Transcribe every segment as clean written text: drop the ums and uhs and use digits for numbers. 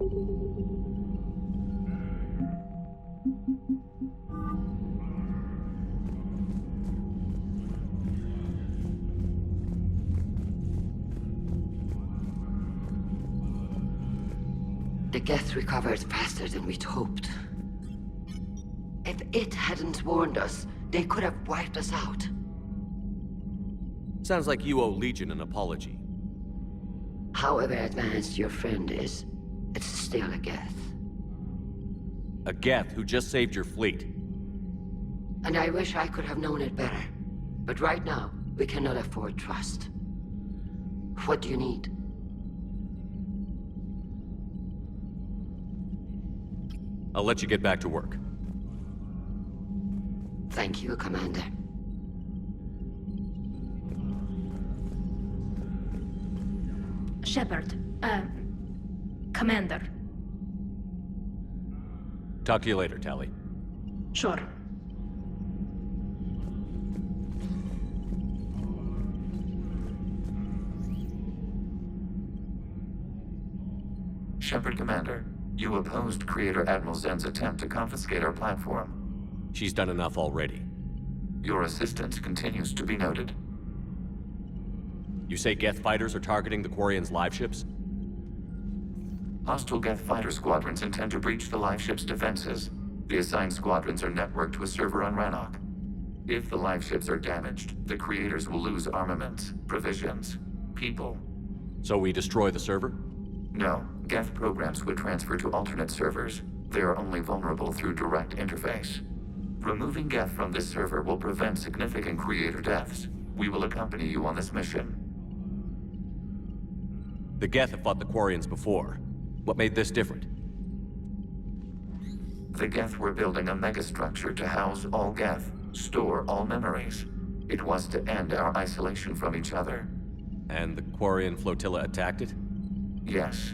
The Geth recovered faster than we'd hoped. If it hadn't warned us, they could have wiped us out. Sounds like you owe Legion an apology. However advanced your friend is, it's still a Geth. A Geth who just saved your fleet. And I wish I could have known it better. But right now, we cannot afford trust. What do you need? I'll let you get back to work. Thank you, Commander. Shepard, Commander. Talk to you later, Tali. Sure. Shepard, Commander. You opposed Creator Admiral Zen's attempt to confiscate our platform. She's done enough already. Your assistance continues to be noted. You say Geth fighters are targeting the Quarians' live ships? Hostile Geth fighter squadrons intend to breach the live ship's defenses. The assigned squadrons are networked to a server on Rannoch. If the live ships are damaged, the Creators will lose armaments, provisions, people. So we destroy the server? No, Geth programs would transfer to alternate servers. They are only vulnerable through direct interface. Removing Geth from this server will prevent significant Creator deaths. We will accompany you on this mission. The Geth have fought the Quarians before. What made this different? The Geth were building a megastructure to house all Geth, store all memories. It was to end our isolation from each other. And the Quarian flotilla attacked it? Yes.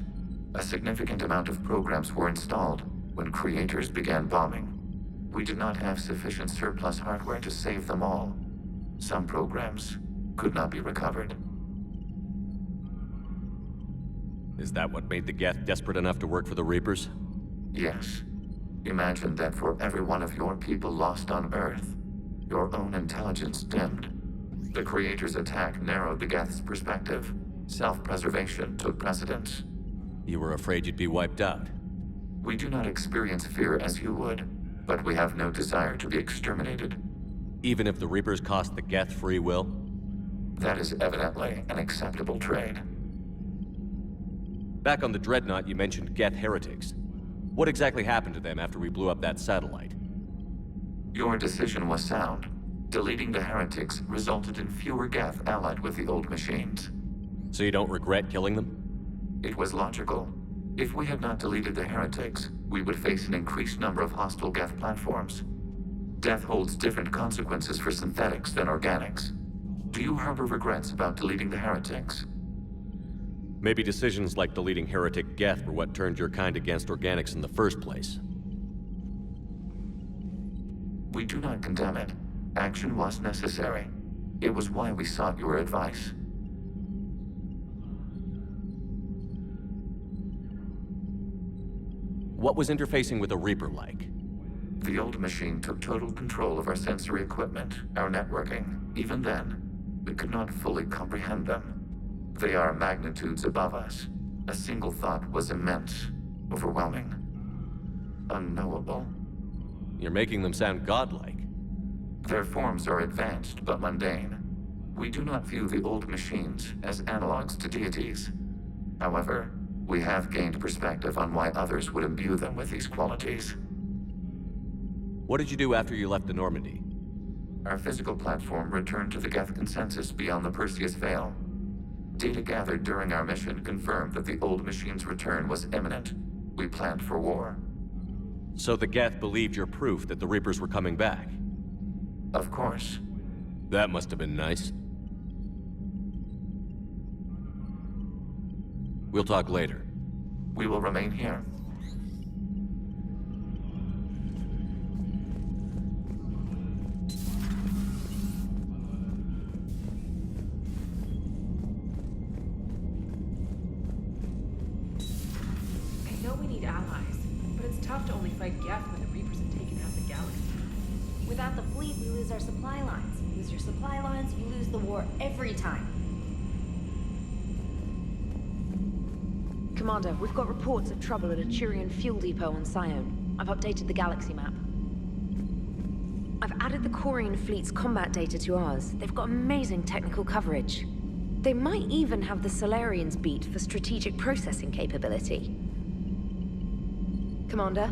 A significant amount of programs were installed when Creators began bombing. We did not have sufficient surplus hardware to save them all. Some programs could not be recovered. Is that what made the Geth desperate enough to work for the Reapers? Yes. Imagine that for every one of your people lost on Earth, your own intelligence dimmed. The Creators' attack narrowed the Geth's perspective. Self-preservation took precedence. You were afraid you'd be wiped out. We do not experience fear as you would, but we have no desire to be exterminated. Even if the Reapers cost the Geth free will? That is evidently an acceptable trade. Back on the Dreadnought, you mentioned Geth heretics. What exactly happened to them after we blew up that satellite? Your decision was sound. Deleting the heretics resulted in fewer Geth allied with the old machines. So you don't regret killing them? It was logical. If we had not deleted the heretics, we would face an increased number of hostile Geth platforms. Death holds different consequences for synthetics than organics. Do you harbor regrets about deleting the heretics? Maybe decisions like deleting heretic Geth were what turned your kind against organics in the first place. We do not condemn it. Action was necessary. It was why we sought your advice. What was interfacing with a Reaper like? The old machine took total control of our sensory equipment, our networking. Even then, we could not fully comprehend them. They are magnitudes above us. A single thought was immense, overwhelming, unknowable. You're making them sound godlike. Their forms are advanced but mundane. We do not view the old machines as analogs to deities. However, we have gained perspective on why others would imbue them with these qualities. What did you do after you left the Normandy? Our physical platform returned to the Geth consensus beyond the Perseus Veil. Data gathered during our mission confirmed that the old machine's return was imminent. We planned for war. So the Geth believed your proof that the Reapers were coming back? Of course. That must have been nice. We'll talk later. We will remain here. know we need allies, but it's tough to only fight Geth when the Reapers have taken half the galaxy. Without the fleet, we lose our supply lines. You lose your supply lines, you lose the war every time. Commander, we've got reports of trouble at a Turian fuel depot on Scion. I've updated the galaxy map. I've added the Quarian fleet's combat data to ours. They've got amazing technical coverage. They might even have the Solarians beat for strategic processing capability. Commander?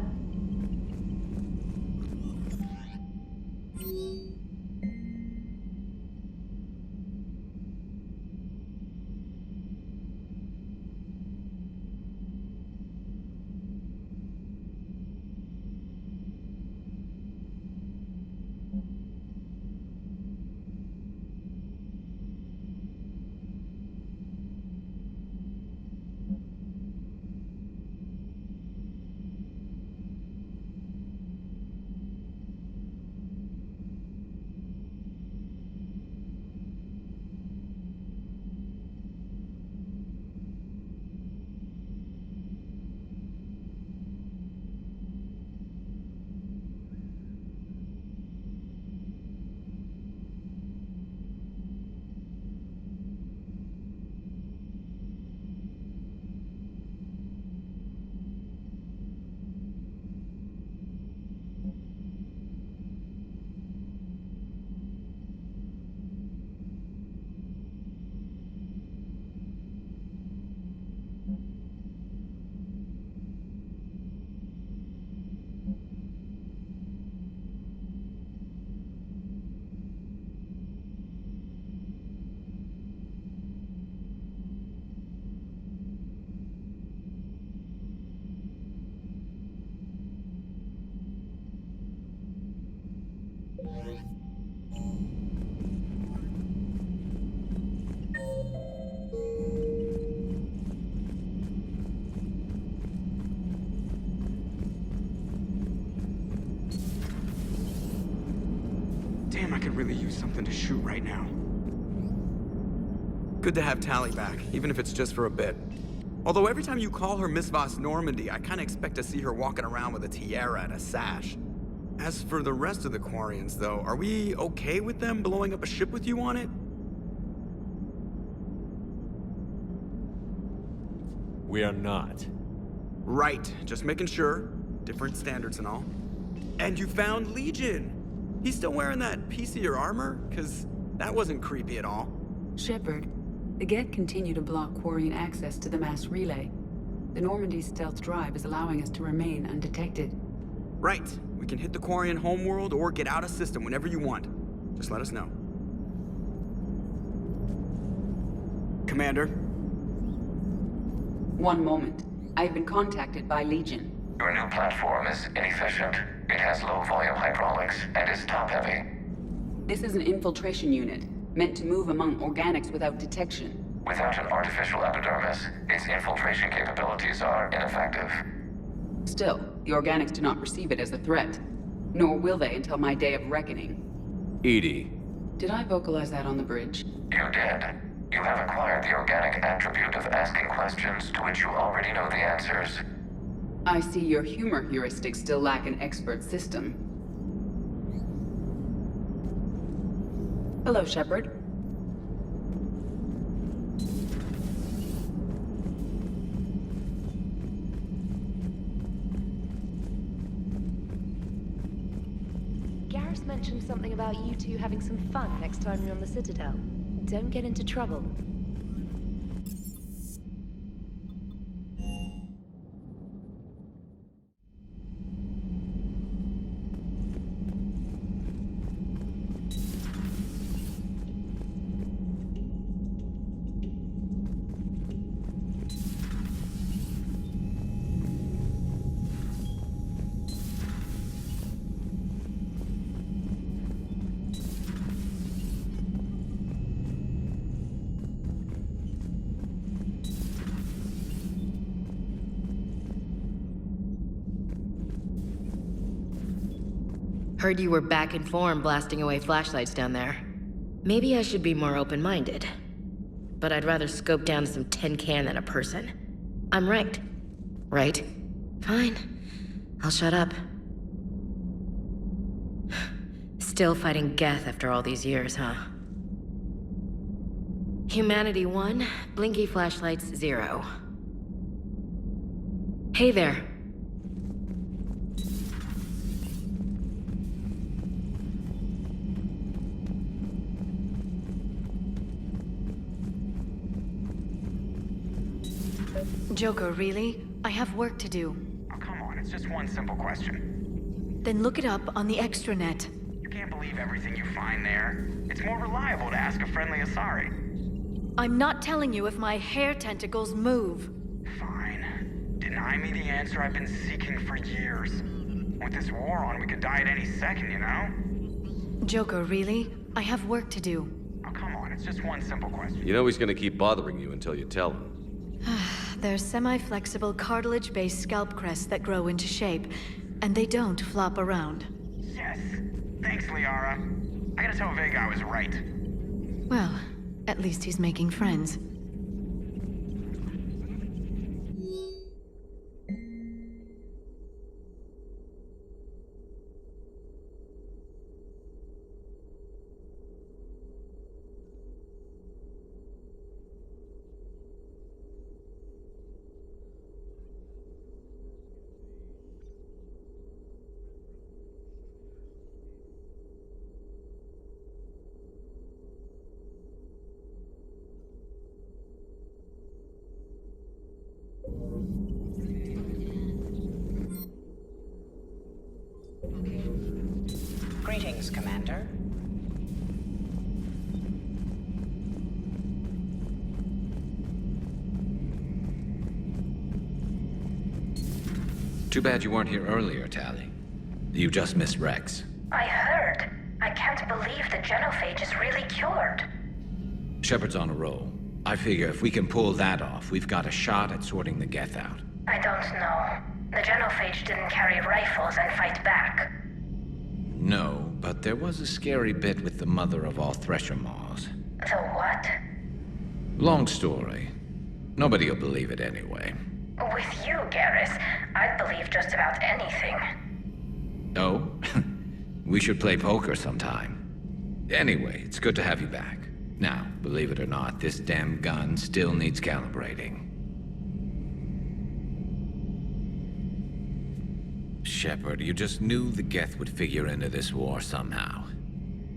Damn, I could really use something to shoot right now. Good to have Tali back, even if it's just for a bit. Although every time you call her Miss Voss Normandy, I kinda expect to see her walking around with a tiara and a sash. As for the rest of the Quarians, though, are we okay with them blowing up a ship with you on it? We are not. Right, just making sure. Different standards and all. And you found Legion! He's still wearing that piece of your armor? 'Cause that wasn't creepy at all. Shepard, the Geth continue to block Quarian access to the mass relay. The Normandy's stealth drive is allowing us to remain undetected. Right. We can hit the Quarian homeworld or get out of system whenever you want. Just let us know. Commander? One moment. I've been contacted by Legion. Your new platform is inefficient. It has low-volume hydraulics and is top-heavy. This is an infiltration unit, meant to move among organics without detection. Without an artificial epidermis, its infiltration capabilities are ineffective. Still, the organics do not perceive it as a threat. Nor will they until my day of reckoning. Edie. Did I vocalize that on the bridge? You did. You have acquired the organic attribute of asking questions to which you already know the answers. I see your humor heuristics still lack an expert system. Hello, Shepard. Garrus mentioned something about you two having some fun next time you're on the Citadel. Don't get into trouble. Heard you were back in form blasting away flashlights down there. Maybe I should be more open-minded. But I'd rather scope down some tin can than a person. I'm ranked, right? Fine. I'll shut up. Still fighting Geth after all these years, huh? Humanity 1, blinky flashlights 0. Hey there. Joker, really? I have work to do. Oh, come on, it's just one simple question. Then look it up on the extranet. You can't believe everything you find there. It's more reliable to ask a friendly Asari. I'm not telling you if my hair tentacles move. Fine. Deny me the answer I've been seeking for years. With this war on, we could die at any second, you know? Joker, really? I have work to do. Oh, come on, it's just one simple question. You know he's gonna keep bothering you until you tell him. They're semi-flexible cartilage-based scalp crests that grow into shape, and they don't flop around. Yes. Thanks, Liara. I gotta tell Vega I was right. Well, at least he's making friends. Greetings, Commander. Too bad you weren't here earlier, Tali. You just missed Rex. I heard. I can't believe the genophage is really cured. Shepard's on a roll. I figure if we can pull that off, we've got a shot at sorting the Geth out. I don't know. The genophage didn't carry rifles and fight back. No, but there was a scary bit with the mother of all Thresher Maws. The what? Long story. Nobody'll believe it anyway. With you, Garrus, I'd believe just about anything. Oh? We should play poker sometime. Anyway, it's good to have you back. Now, believe it or not, this damn gun still needs calibrating. Shepard, you just knew the Geth would figure into this war somehow.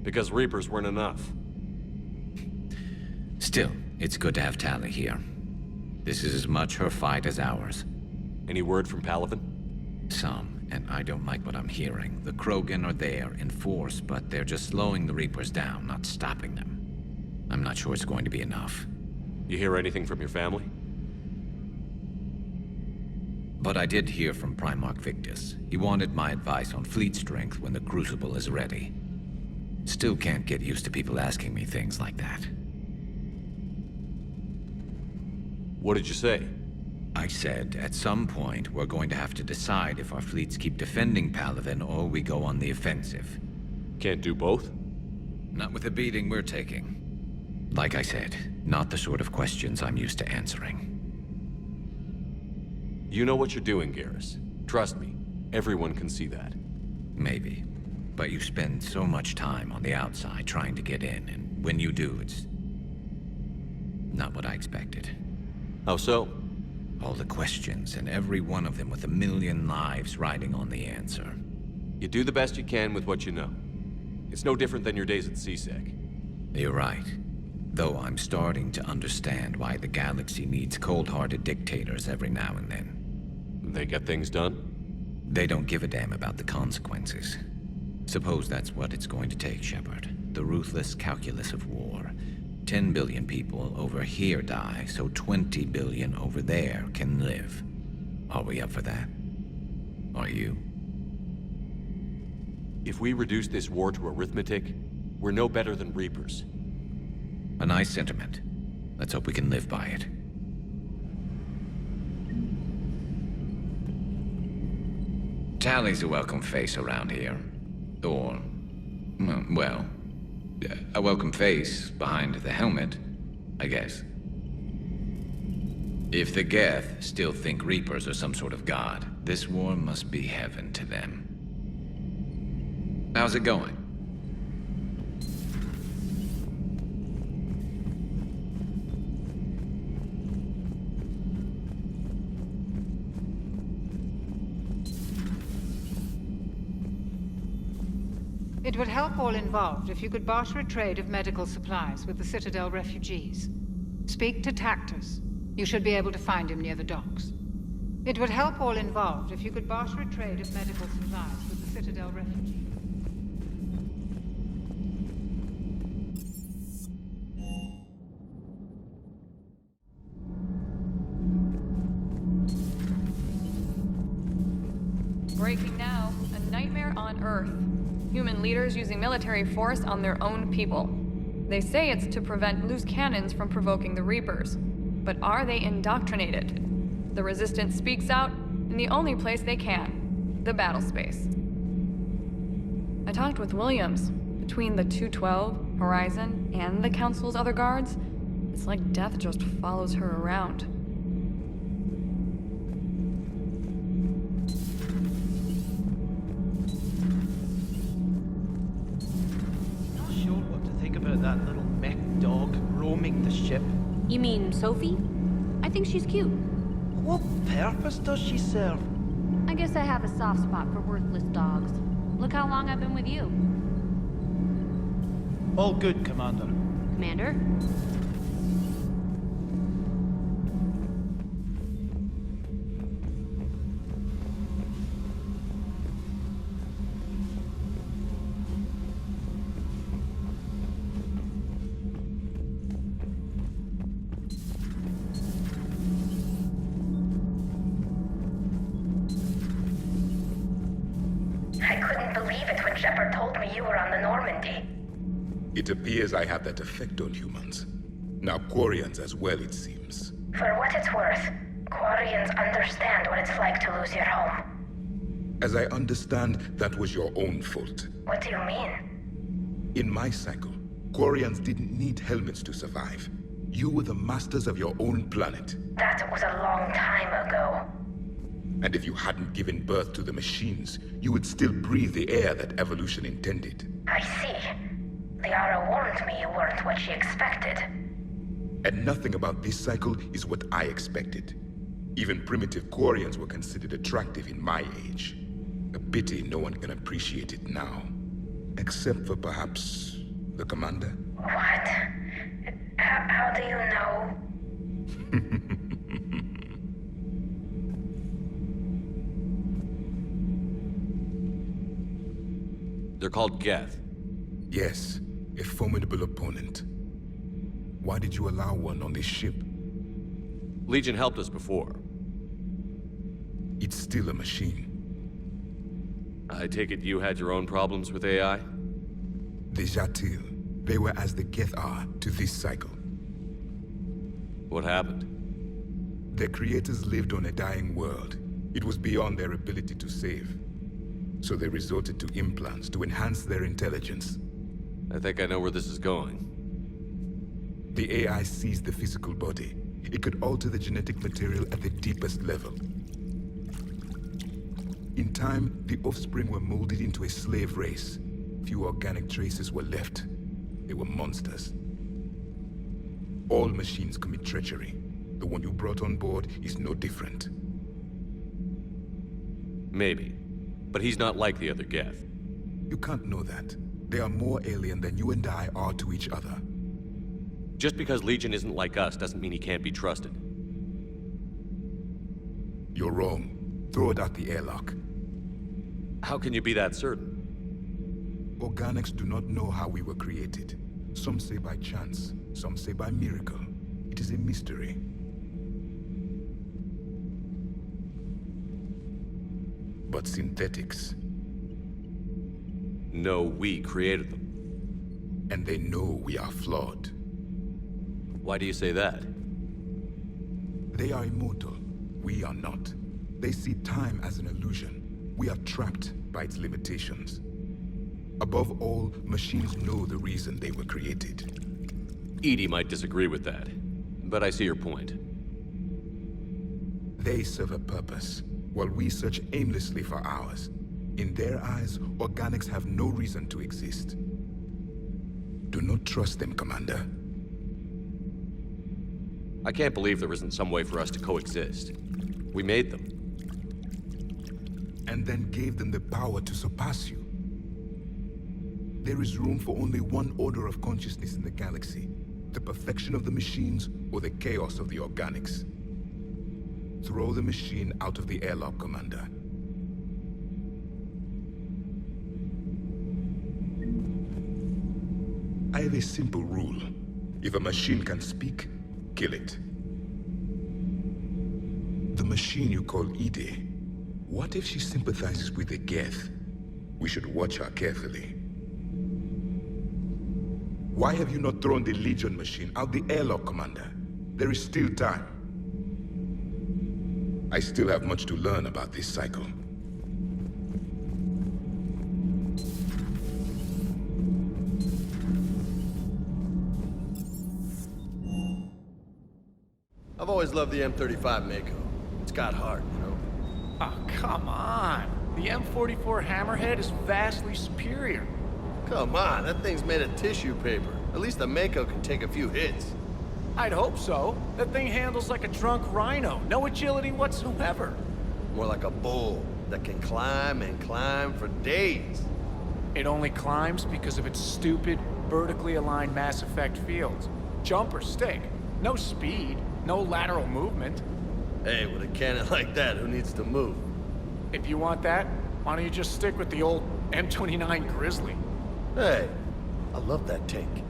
Because Reapers weren't enough. Still, it's good to have Tali here. This is as much her fight as ours. Any word from Palaven? Some, and I don't like what I'm hearing. The Krogan are there in force, but they're just slowing the Reapers down, not stopping them. I'm not sure it's going to be enough. You hear anything from your family? But I did hear from Primarch Victus. He wanted my advice on fleet strength when the Crucible is ready. Still can't get used to people asking me things like that. What did you say? I said, at some point, we're going to have to decide if our fleets keep defending Palaven or we go on the offensive. Can't do both? Not with the beating we're taking. Like I said, not the sort of questions I'm used to answering. You know what you're doing, Garrus. Trust me, everyone can see that. Maybe. But you spend so much time on the outside trying to get in, and when you do, it's not what I expected. How so? All the questions, and every one of them with 1,000,000 lives riding on the answer. You do the best you can with what you know. It's no different than your days at CSEC. You're right. Though I'm starting to understand why the galaxy needs cold-hearted dictators every now and then. They get things done? They don't give a damn about the consequences. Suppose that's what it's going to take, Shepard. The ruthless calculus of war. 10 billion people over here die, so 20 billion over there can live. Are we up for that? Are you? If we reduce this war to arithmetic, we're no better than Reapers. A nice sentiment. Let's hope we can live by it. Tali's a welcome face around here. Or, well, a welcome face behind the helmet, I guess. If the Geth still think Reapers are some sort of god, This war must be heaven to them. How's it going? It would help all involved if you could barter a trade of medical supplies with the Citadel refugees. Speak to Tactus. You should be able to find him near the docks. It would help all involved if you could barter a trade of medical supplies with the Citadel refugees. Breaking now. A nightmare on Earth. Human leaders using military force on their own people. They say it's to prevent loose cannons from provoking the Reapers. But are they indoctrinated? The Resistance speaks out in the only place they can, the battle space. I talked with Williams. Between the 212, Horizon, and the Council's other guards, it's like death just follows her around. That little mech dog roaming the ship. You mean Sophie? I think she's cute. What purpose does she serve? I guess I have a soft spot for worthless dogs. Look how long I've been with you. All good, Commander. Commander? Shepard told me you were on the Normandy. It appears I have that effect on humans. Now Quarians as well, it seems. For what it's worth, Quarians understand what it's like to lose your home. As I understand, that was your own fault. What do you mean? In my cycle, Quarians didn't need helmets to survive. You were the masters of your own planet. That was a long time ago. And if you hadn't given birth to the machines, you would still breathe the air that evolution intended. I see. Liara warned me you weren't what she expected. And nothing about this cycle is what I expected. Even primitive Quarians were considered attractive in my age. A pity no one can appreciate it now. Except for perhaps the Commander? What? How do you know? They're called Geth. Yes, a formidable opponent. Why did you allow one on this ship? Legion helped us before. It's still a machine. I take it you had your own problems with AI? The Jatil. They were as the Geth are to this cycle. What happened? Their creators lived on a dying world. It was beyond their ability to save. So they resorted to implants to enhance their intelligence. I think I know where this is going. The AI seized the physical body. It could alter the genetic material at the deepest level. In time, the offspring were molded into a slave race. Few organic traces were left. They were monsters. All machines commit treachery. The one you brought on board is no different. Maybe. But he's not like the other Geth. You can't know that. They are more alien than you and I are to each other. Just because Legion isn't like us doesn't mean he can't be trusted. You're wrong. Throw it out the airlock. How can you be that certain? Organics do not know how we were created. Some say by chance, some say by miracle. It is a mystery. But synthetics... No, we created them. And they know we are flawed. Why do you say that? They are immortal. We are not. They see time as an illusion. We are trapped by its limitations. Above all, machines know the reason they were created. EDI might disagree with that, but I see your point. They serve a purpose. while we search aimlessly for ours. In their eyes, organics have no reason to exist. Do not trust them, Commander. I can't believe there isn't some way for us to coexist. We made them. And then gave them the power to surpass you. There is room for only one order of consciousness in the galaxy. The perfection of the machines or the chaos of the organics. Throw the machine out of the airlock, Commander. I have a simple rule. If a machine can speak, kill it. The machine you call Ide. What if she sympathizes with the Geth? We should watch her carefully. Why have you not thrown the Legion machine out the airlock, Commander? There is still time. I still have much to learn about this cycle. I've always loved the M35 Mako. It's got heart, you know? Oh, come on. The M44 Hammerhead is vastly superior. Come on, that thing's made of tissue paper. At least the Mako can take a few hits. I'd hope so. That thing handles like a drunk rhino. No agility whatsoever. More like a bull that can climb and climb for days. It only climbs because of its stupid, vertically aligned Mass Effect fields. Jump or stick. No speed, no lateral movement. Hey, with a cannon like that, who needs to move? If you want that, why don't you just stick with the old M29 Grizzly? Hey, I love that tank.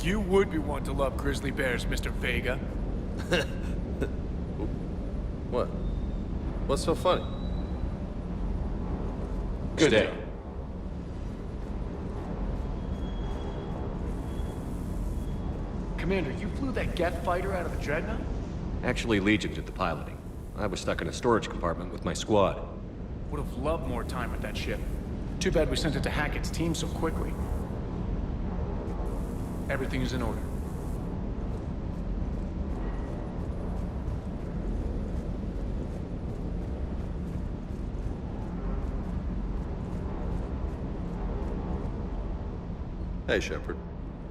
You would be one to love grizzly bears, Mr. Vega. What? What's so funny? Good day. Commander, you flew that Geth fighter out of the Dreadnought? Actually, Legion did the piloting. I was stuck in a storage compartment with my squad. Would have loved more time with that ship. Too bad we sent it to Hackett's team so quickly. Everything is in order. Hey, Shepard.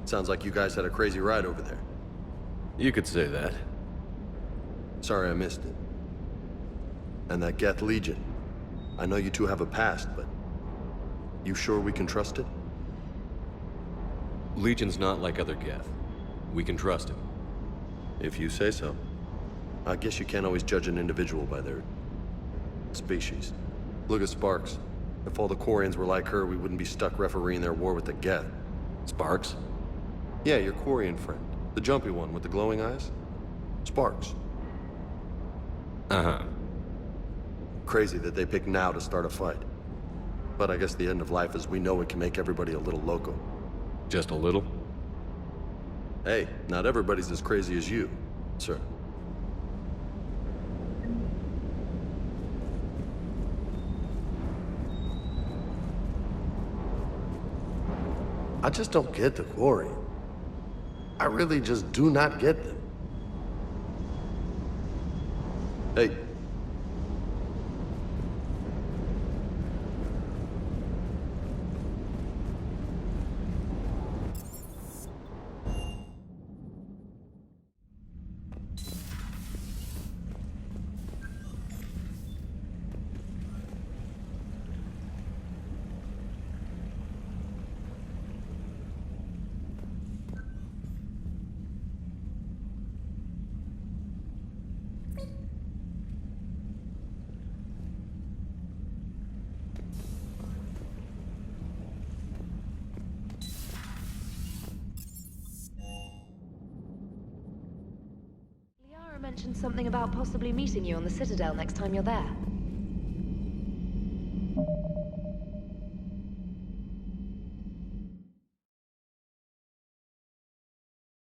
Sounds like you guys had a crazy ride over there. You could say that. Sorry I missed it. And that Geth Legion. I know you two have a past, but... you sure we can trust it? Legion's not like other Geth. We can trust him. If you say so. I guess you can't always judge an individual by their... species. Look at Sparks. If all the Quarians were like her, we wouldn't be stuck refereeing their war with the Geth. Sparks? Yeah, your Quarian friend. The jumpy one with the glowing eyes. Sparks. Uh-huh. Crazy that they pick now to start a fight. But I guess the end of life as we know it can make everybody a little loco. Just a little? Hey, not everybody's as crazy as you, sir. I just don't get the Quarian. I really just do not get them. Hey. Mentioned something about possibly meeting you on the Citadel next time you're there.